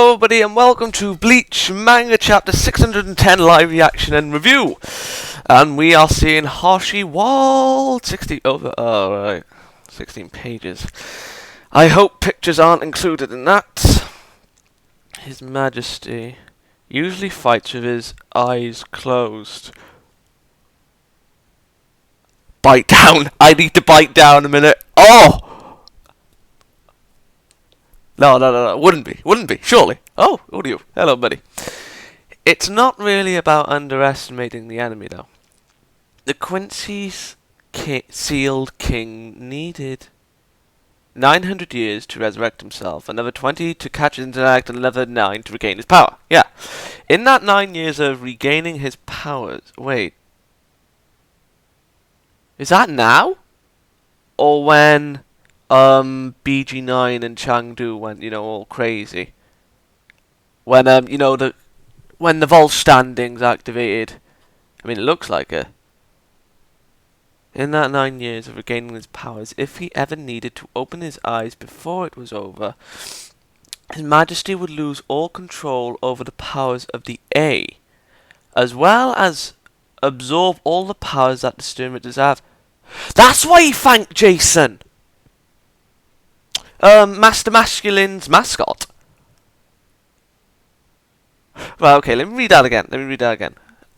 Hello everybody and welcome to Bleach Manga Chapter 610 live reaction and review. And we are seeing Hoshi Wall 16 over 16 pages. I hope pictures aren't included in that. His Majesty usually fights with his eyes closed. Bite down! I need to bite down a minute. Oh! No, wouldn't be, surely. Oh, who are you? Hello, buddy. It's not really about underestimating the enemy, though. The Quincy's sealed king needed 900 years to resurrect himself, another 20 to catch his intellect, and another 9 to regain his power. Yeah. In that 9 years of regaining his powers... Wait. Is that now? Or when... BG9 and Chengdu went, all crazy. When, when the vault standings activated. I mean, it looks like it. In that 9 years of regaining his powers, if he ever needed to open his eyes before it was over, His Majesty would lose all control over the powers of the A, as well as absorb all the powers that the Sternritters have. That's why he thanked Jason! Master Masculine's mascot. Well, okay, let me read that again.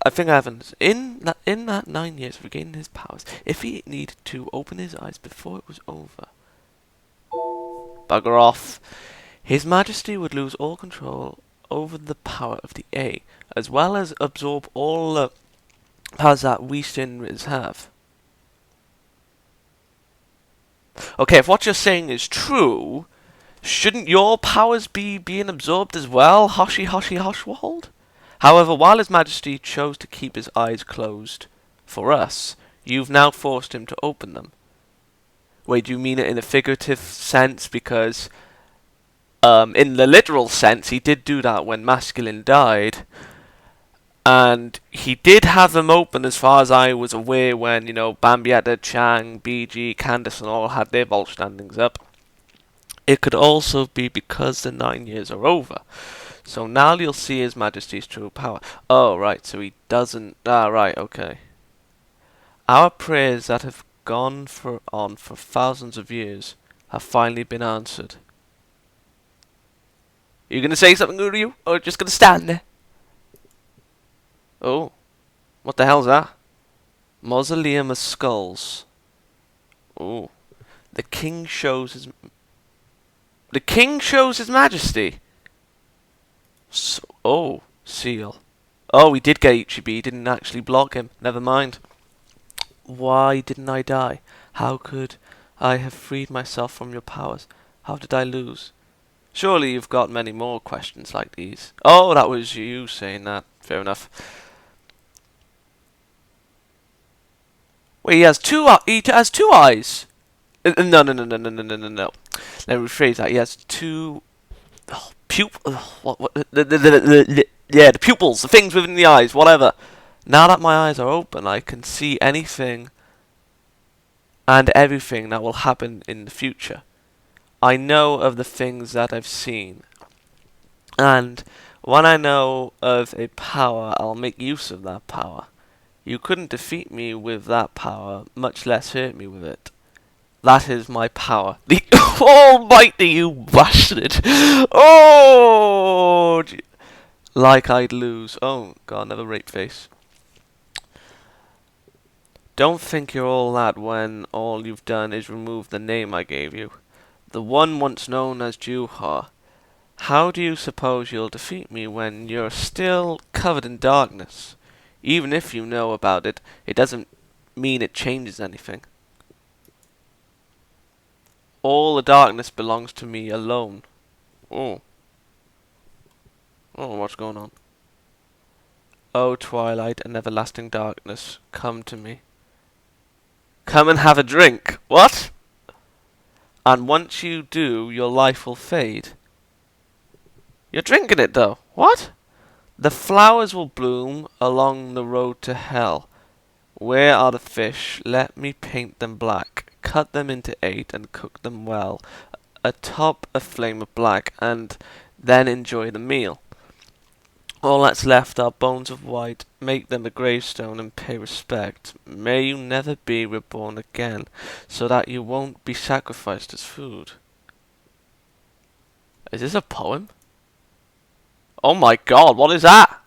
I think I haven't. In that 9 years of regaining his powers, if he needed to open his eyes before it was over. Bugger off. His Majesty would lose all control over the power of the A, as well as absorb all the powers that we Shinras have. Okay, if what you're saying is true, shouldn't your powers be being absorbed as well, Hoshwald? However, while His Majesty chose to keep his eyes closed for us, you've now forced him to open them. Wait, do you mean it in a figurative sense? Because, in the literal sense, he did do that when Masculine died. And he did have them open as far as I was aware when, Bambietta, Chang, BG, Candace and all had their vault standings up. It could also be because the 9 years are over. So now you'll see His Majesty's true power. Oh, right, so he doesn't... Ah, right, okay. Our prayers that have gone on for thousands of years have finally been answered. Are you going to say something, Uryu? Or just going to stand there? Oh, what the hell's that? Mausoleum of Skulls. Oh, the king shows his Majesty. So, oh, seal. Oh, he did get Ichibei. He didn't actually block him. Never mind. Why didn't I die? How could I have freed myself from your powers? How did I lose? Surely you've got many more questions like these. Oh, that was you saying that. Fair enough. Wait, he has two eyes. No. Let me rephrase that. He has two the pupils, the things within the eyes, whatever. Now that my eyes are open, I can see anything and everything that will happen in the future. I know of the things that I've seen, and when I know of a power, I'll make use of that power. You couldn't defeat me with that power, much less hurt me with it. That is my power. The Almighty, you bastard! Oh! Like I'd lose. Oh, God, another rape face. Don't think you're all that when all you've done is remove the name I gave you. The one once known as Juha. How do you suppose you'll defeat me when you're still covered in darkness? Even if you know about it, it doesn't mean it changes anything. All the darkness belongs to me alone. Oh. Oh, what's going on? Oh, twilight and everlasting darkness, come to me. Come and have a drink. What? And once you do, your life will fade. You're drinking it, though. What? The flowers will bloom along the road to hell. Where are the fish? Let me paint them black. Cut them into 8 and cook them well. Atop a flame of black, and Then enjoy the meal. All that's left are bones of white. Make them a gravestone and pay respect. May you never be reborn again, so that you won't be sacrificed as food. Is this a poem? Oh my god, what is that?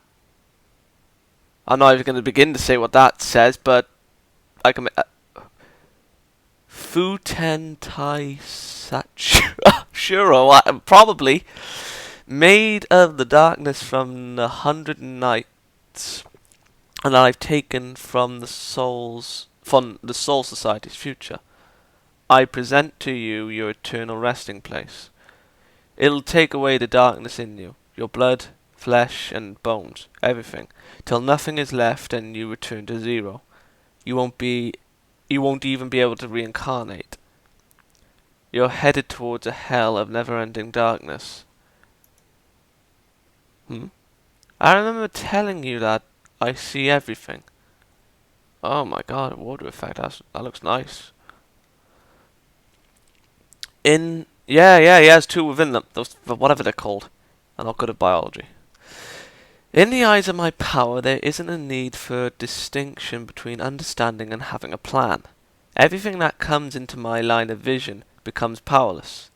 I'm not even going to begin to say what that says, but I can... Futentai Shuro, probably. Made of the darkness from the 100 nights, and I've taken from the Soul Society's future. I present to you your eternal resting place. It'll take away the darkness in you, your blood, flesh, and bones, everything, till nothing is left and you return to zero. You won't even be able to reincarnate. You're headed towards a hell of never-ending darkness. I remember telling you that I see everything. Oh my god, a water effect. That looks nice. Yeah, there's two within them. Those, whatever they're called. I'm not good at biology. In the eyes of my power, there isn't a need for distinction between understanding and having a plan. Everything that comes into my line of vision becomes powerless.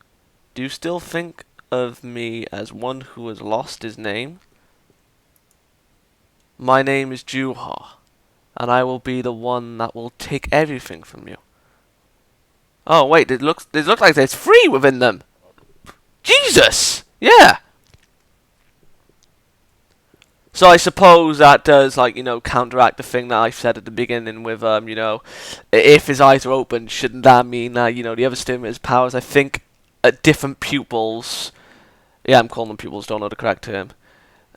Do you still think of me as one who has lost his name? My name is Juha, and I will be the one that will take everything from you. Oh wait, it looks like there's 3 within them. Jesus! Yeah. So I suppose that does, counteract the thing that I said at the beginning with, if his eyes are open, shouldn't that mean that, the other stimulus powers, I think, at different pupils. Yeah, I'm calling them pupils, don't know the correct term.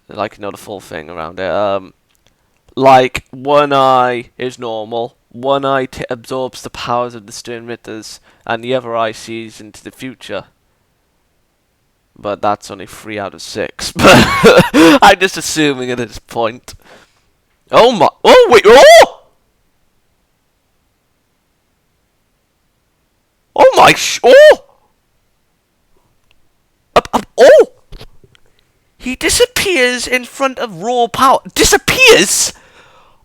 The full thing around it. One eye is normal, one eye absorbs the powers of the Stern Ritters, and the other eye sees into the future. But that's only 3 out of 6. But I'm just assuming at this point. Oh my! Oh wait! Oh! Oh my! Oh! Oh! He disappears in front of raw power. Disappears?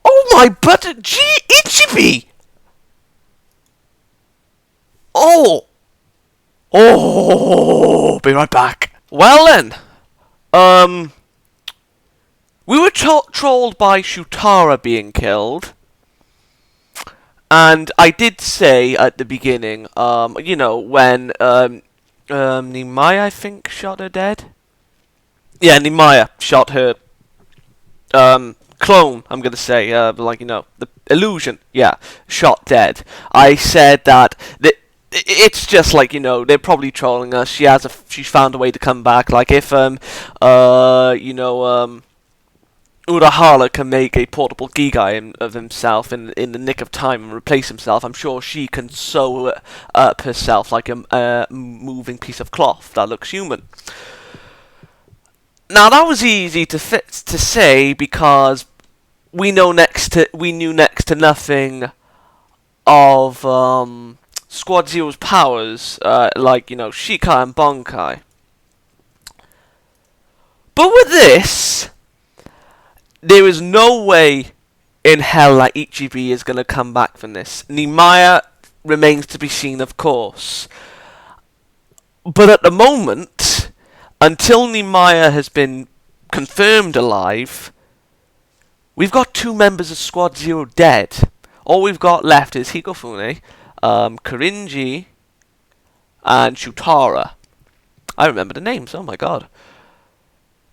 Oh my butter! Ichibei! Oh! Oh! Be right back. Well then, we were trolled by Shutara being killed, and I did say at the beginning, when Nimaiya, I think, shot her dead. Yeah, Nimaiya shot her clone, I'm gonna say, the illusion, yeah, shot dead. I said that it's just they're probably trolling us. She's found a way to come back. Like if Urahara can make a portable Gigai of himself in the nick of time and replace himself, I'm sure she can sew up herself like a moving piece of cloth that looks human. Now that was easy to say because we knew next to nothing of Squad Zero's powers, Shikai and Bonkai. But with this, there is no way in hell that Ichibei is going to come back from this. Nimaiya remains to be seen, of course. But at the moment, until Nimaiya has been confirmed alive, we've got 2 members of Squad Zero dead. All we've got left is Hikofune, Korinji, and Shutara. I remember the names, oh my god.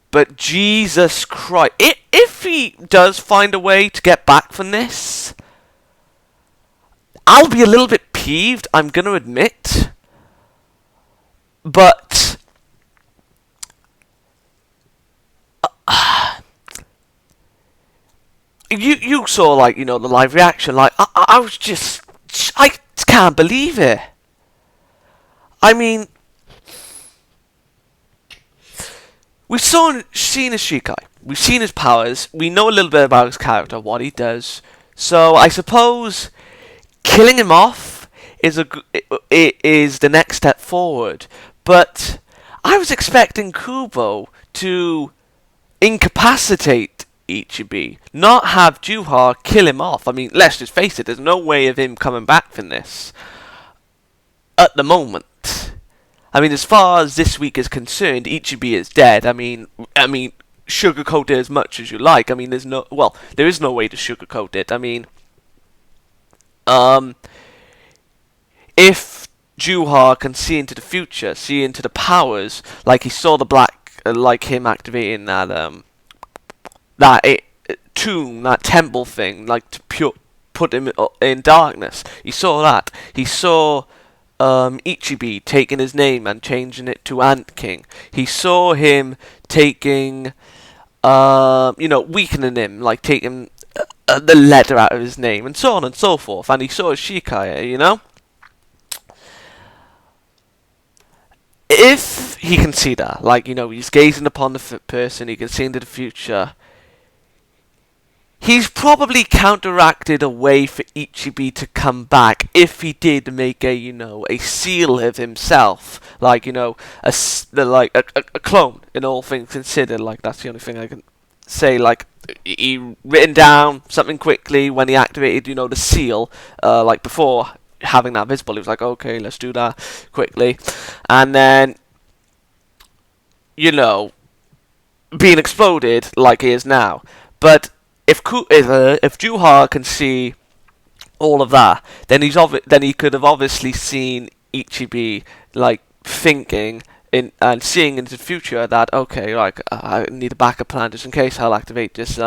But Jesus Christ, if he does find a way to get back from this, I'll be a little bit peeved, I'm going to admit. But you saw the live reaction. I was just, I can't believe it. I mean, we've seen his Shikai, we've seen his powers, we know a little bit about his character, what he does. So I suppose killing him off is the next step forward. But I was expecting Kubo to incapacitate Ichibei, not have Juha kill him off. I mean, let's just face it, there's no way of him coming back from this at the moment. I mean, as far as this week is concerned, Ichibei is dead. I mean, sugarcoat it as much as you like. I mean, there is no way to sugarcoat it. I mean, if Juha can see into the future, see into the powers, like he saw the black, like him activating that tomb, that temple thing, like to put him in darkness. He saw that. He saw Ichibei taking his name and changing it to Ant King. He saw him taking, weakening him, like taking the letter out of his name, and so on and so forth. And he saw Shikaya, If he can see that, like, he's gazing upon the person, he can see into the future, he's probably counteracted a way for Ichibei to come back if he did make a seal of himself, like, a clone, in all things considered. Like, that's the only thing I can say. Like, he written down something quickly when he activated, the seal, like before having that visible, he was like, okay, let's do that quickly, and then, being exploded like he is now. But if Juha can see all of that, then he could have obviously seen Ichibei, like, thinking and seeing into the future that, okay, like, I need a backup plan just in case. I'll activate this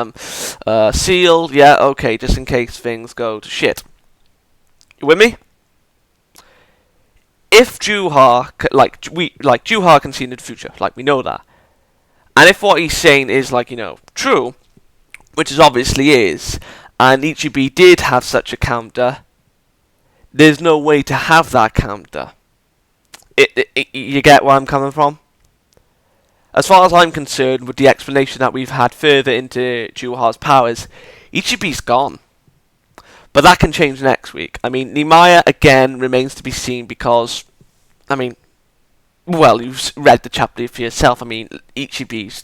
seal, yeah, okay, just in case things go to shit. You with me? If Juha, Juha can see into the future, like, we know that, and if what he's saying is, like, true, which it obviously is, and Ichibei did have such a counter, there's no way to have that counter. You get where I'm coming from? As far as I'm concerned, with the explanation that we've had further into Juha's powers, Ichibei's gone. But that can change next week. I mean, Nimaiya, again, remains to be seen because, you've read the chapter for yourself. I mean, Ichibei's...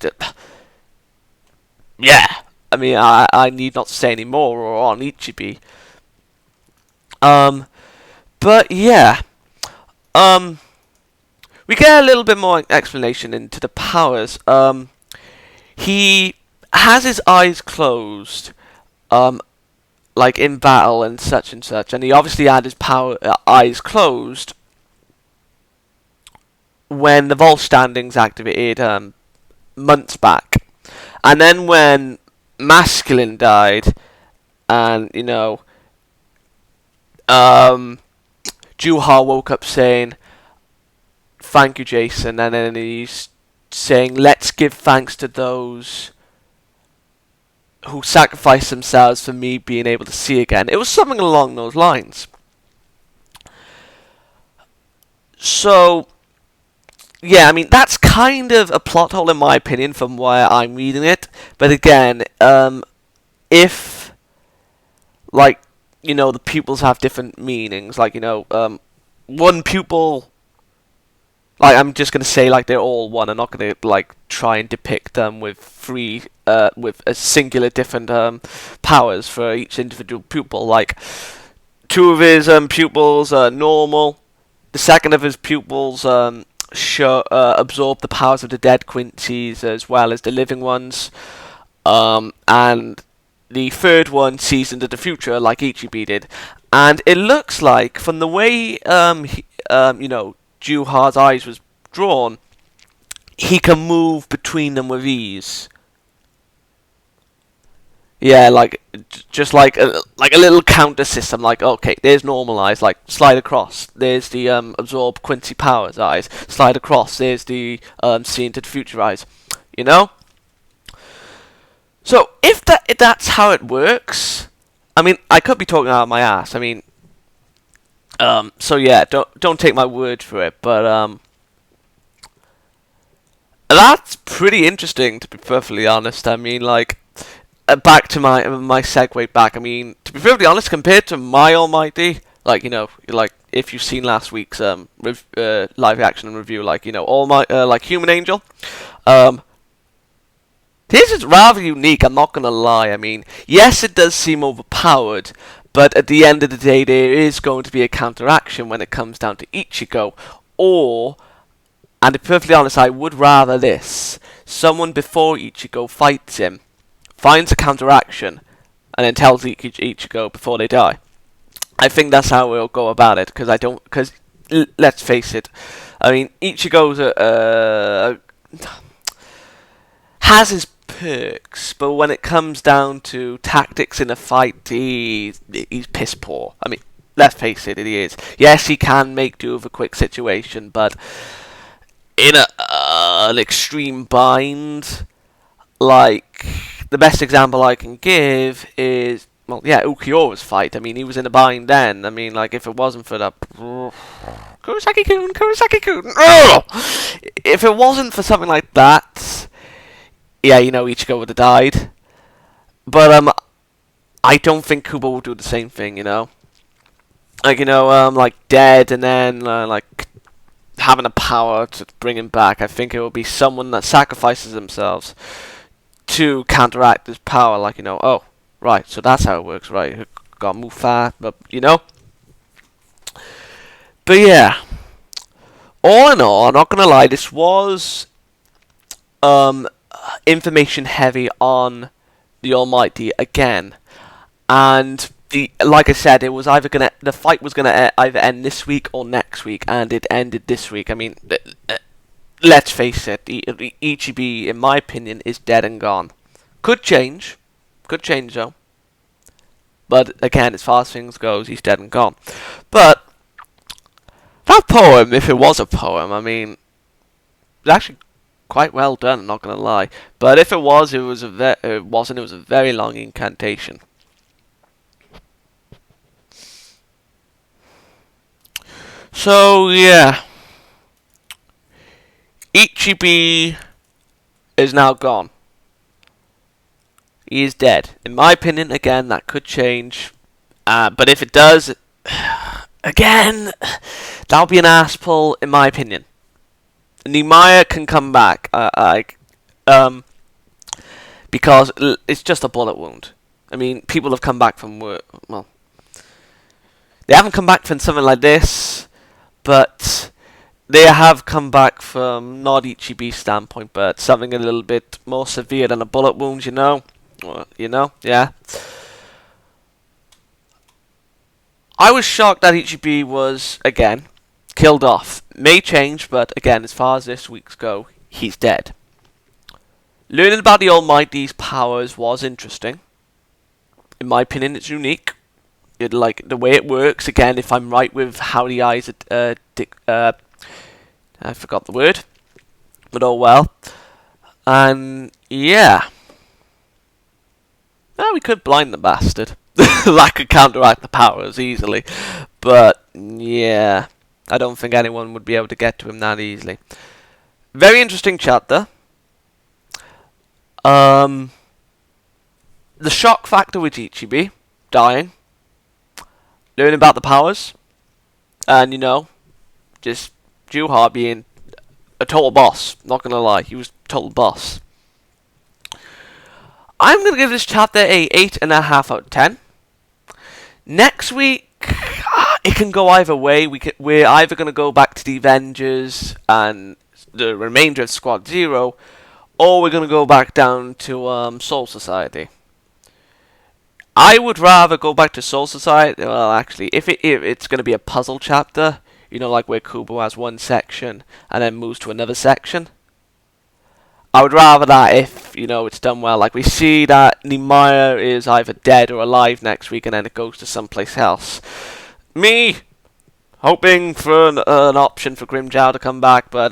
yeah. I mean, I need not say any more on Ichibei. But, yeah. We get a little bit more explanation into the powers. He has his eyes closed, like in battle and such, and he obviously had his eyes closed when the vault standings activated months back, and then when Masculine died, and Juha woke up saying, "Thank you, Jason," and then he's saying, "Let's give thanks to those who sacrificed themselves for me being able to see again." It was something along those lines. So, yeah, I mean, that's kind of a plot hole in my opinion from where I'm reading it. But again, if, like, the pupils have different meanings, like, one pupil... Like, I'm just going to say, like, they're all one. I'm not going to, like, try and depict them with with a singular different powers for each individual pupil. Like, two of his pupils are normal. The second of his pupils absorb the powers of the dead Quincy's as well as the living ones. And the third one sees into the future, like Ichibei did. And it looks like, from the way, Juha's eyes was drawn, he can move between them with ease. Yeah, like, just like a little counter system. Like, okay, there's normal eyes, like, slide across. There's the absorb Quincy Powers eyes. Slide across. There's the see into the future eyes. So if that's how it works, I mean, I could be talking out of my ass. I mean, so yeah, don't take my word for it, but that's pretty interesting, to be perfectly honest. I mean, like, back to my segue back. I mean, to be perfectly honest, compared to my Almighty, like, if you've seen last week's live action and review, like, you know, All Might, like Human Angel. This is rather unique, I'm not going to lie. I mean, yes, it does seem overpowered, but at the end of the day, there is going to be a counteraction when it comes down to Ichigo. Or, and to be perfectly honest, I would rather this. Someone before Ichigo fights him, finds a counteraction, and then tells Ichigo before they die. I think that's how we'll go about it, because let's face it, I mean, Ichigo's has his perks, but when it comes down to tactics in a fight, he's piss poor. I mean, let's face it, he is. Yes, he can make do of a quick situation, but in an extreme bind, like, the best example I can give is, well, yeah, Ukiyora's fight. I mean, he was in a bind then. I mean, like, if it wasn't for that... Kurosaki-kun! If it wasn't for something like that, yeah, you know, Ichigo would have died. But, I don't think Kubo will do the same thing, you know? Like, you know, like, dead and then, like, having the power to bring him back. I think it will be someone that sacrifices themselves to counteract his power. Like, you know, oh, right, so that's how it works, right? Gotta move fast, but, you know? But, yeah. All in all, I'm not gonna lie, this was, information heavy on the Almighty again, and like I said, it was either the fight was gonna either end this week or next week, and it ended this week. I mean, let's face it, Ichibei, in my opinion, is dead and gone. Could change though, but again, as far as things goes, he's dead and gone. But that poem, if it was a poem, I mean, it's actually quite well done, I'm not gonna lie. But if it was, it was it wasn't. It was a very long incantation. So yeah, Ichibei is now gone. He is dead. In my opinion, again, that could change. But if it does, again, that'll be an ass pull, in my opinion. Nimaiya can come back, because it's just a bullet wound. I mean, people have come back from well, they haven't come back from something like this, but they have come back from not Ichibei's standpoint, but something a little bit more severe than a bullet wound, you know? Yeah. I was shocked that Ichibei was, again, killed off. May change, but again, as far as this week's go, he's dead. Learning about the Almighty's powers was interesting. In my opinion, it's unique. Like the way it works. Again, if I'm right with how the eyes I forgot the word, but oh well. And yeah, we could blind the bastard. That could counteract the powers easily, but yeah, I don't think anyone would be able to get to him that easily. Very interesting chapter. The shock factor with Ichibei dying, learning about the powers, and, you know, just Juha being a total boss. Not gonna lie, he was a total boss. I'm gonna give this chapter a 8.5 out of 10. Next week, it can go either way. We're either gonna go back to the Avengers and the remainder of Squad Zero, or we're gonna go back down to Soul Society. I would rather go back to Soul Society. Well, actually, if it's going to be a puzzle chapter, you know, like where Kubo has one section and then moves to another section, I would rather that if, you know, it's done well. Like we see that Nimaiya is either dead or alive next week, and then it goes to someplace else. Me hoping for an option for Grimjow to come back, but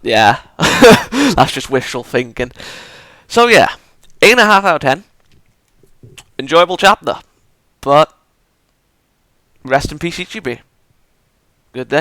yeah, that's just wishful thinking. So yeah, 8.5 out of 10. Enjoyable chapter, but rest in peace, Ichibei. Good day.